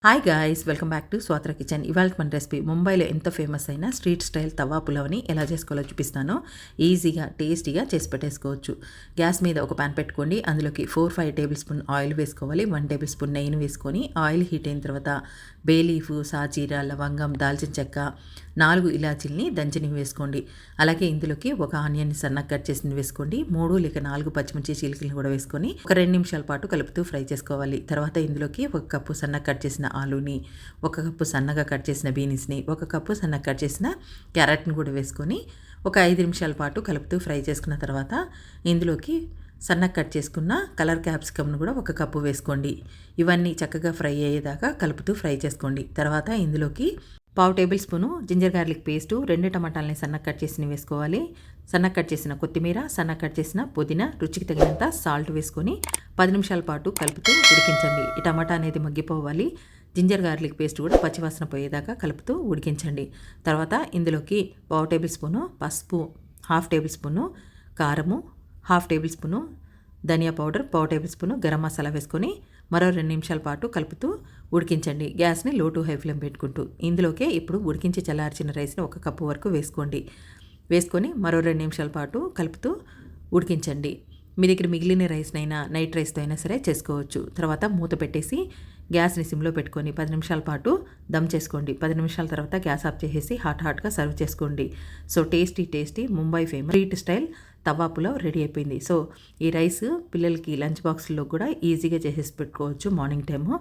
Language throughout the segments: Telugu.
Hi guys, welcome back to స్వాత్ర కిచెన్. ఇవాళ మన రెసిపీ ముంబైలో ఎంత ఫేమస్ అయిన స్ట్రీట్ స్టైల్ తవా పులావ్ని ఎలా చేసుకోవాలో చూపిస్తాను. ఈజీగా టేస్టీగా చేసి పెట్టేసుకోవచ్చు. గ్యాస్ మీద ఒక పాన్ పెట్టుకోండి. అందులోకి 4-5 టేబుల్ స్పూన్ ఆయిల్ వేసుకోవాలి. 1 టేబుల్ స్పూన్ నెయ్యిని వేసుకొని ఆయిల్ హీట్ అయిన తర్వాత బే లీఫ్, సాజీరా, లవంగం, దాల్చిన చెక్క, 4 ఇలాచీల్ని దంచినవి వేసుకోండి. అలాగే ఇందులోకి ఒక ఆనియన్ సన్నగా కట్ చేసింది వేసుకోండి. 3 లేక 4 పచ్చిమిర్చి చీలికలను కూడా వేసుకొని ఒక 2 నిమిషాల పాటు కలుపుతూ ఫ్రై చేసుకోవాలి. తర్వాత ఇందులోకి 1 కప్పు సన్నగా కట్ చేసిన ఆలూని, 1 కప్పు సన్నగా కట్ చేసిన బీన్స్ని, 1 కప్పు సన్నగా కట్ చేసిన క్యారెట్ని కూడా వేసుకొని ఒక 5 నిమిషాల పాటు కలుపుతూ ఫ్రై చేసుకున్న తర్వాత ఇందులోకి సన్నగా కట్ చేసుకున్న కలర్ క్యాప్సికమ్ను కూడా 1 కప్పు వేసుకోండి. ఇవన్నీ చక్కగా ఫ్రై అయ్యేదాకా కలుపుతూ ఫ్రై చేసుకోండి. తర్వాత ఇందులోకి 1/2 table spoon ginger garlic paste, 2 టమాటాలని సన్నగా కట్ చేసి వేసుకోవాలి. సన్నగా కట్ చేసిన కొత్తిమీర, సన్నగా కట్ చేసిన పుదీనా, రుచికి తగినంత సాల్ట్ వేసుకొని 10 నిమిషాల పాటు కలుపుతూ ఉడికించండి. ఈ టమాటా అనేది మగ్గిపోవాలి. జింజర్ గార్లిక్ పేస్ట్ కూడా పచ్చివాసన పోయేదాకా కలుపుతూ ఉడికించండి. తర్వాత ఇందులోకి 1/2 టేబుల్ స్పూను పసుపు, 1/2 టేబుల్ స్పూను కారము, 1/2 tablespoon dhaniya powder, 1/2 tablespoon garam masala వేసుకొని మరో 2 నిమిషాల పాటు కలుపుతూ ఉడికించండి. గ్యాస్ని లో టు హై ఫ్లేమ్ పెట్టుకుంటూ ఇందులోకే ఇప్పుడు ఉడికించి చల్లార్చిన రైస్ని 1 కప్పు వరకు వేసుకోండి. వేసుకొని మరో 2 నిమిషాల పాటు కలుపుతూ ఉడికించండి. మీ దగ్గర మిగిలిన రైస్నైనా నైట్ రైస్తో అయినా సరే చేసుకోవచ్చు. తర్వాత మూత పెట్టేసి గ్యాస్ని సిమ్లో పెట్టుకొని 10 నిమిషాల పాటు దమ్ చేసుకోండి. 10 నిమిషాల తర్వాత గ్యాస్ ఆఫ్ చేసేసి హాట్గా సర్వ్ చేసుకోండి. So tasty Mumbai famous street style tawa pulao ready అయిపోయింది. సో ఈ రైస్ పిల్లలకి లంచ్ బాక్స్లో కూడా ఈజీగా చేసేసి పెట్టుకోవచ్చు మార్నింగ్ టైము.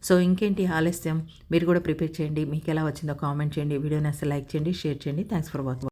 సో ఇంకేంటి ఆలస్యం, మీరు కూడా ప్రిపేర్ చేయండి. మీకు ఎలా వచ్చిందో కామెంట్ చేయండి. వీడియోని అసలు లైక్ చేయండి, షేర్ చేయండి. Thanks for watching.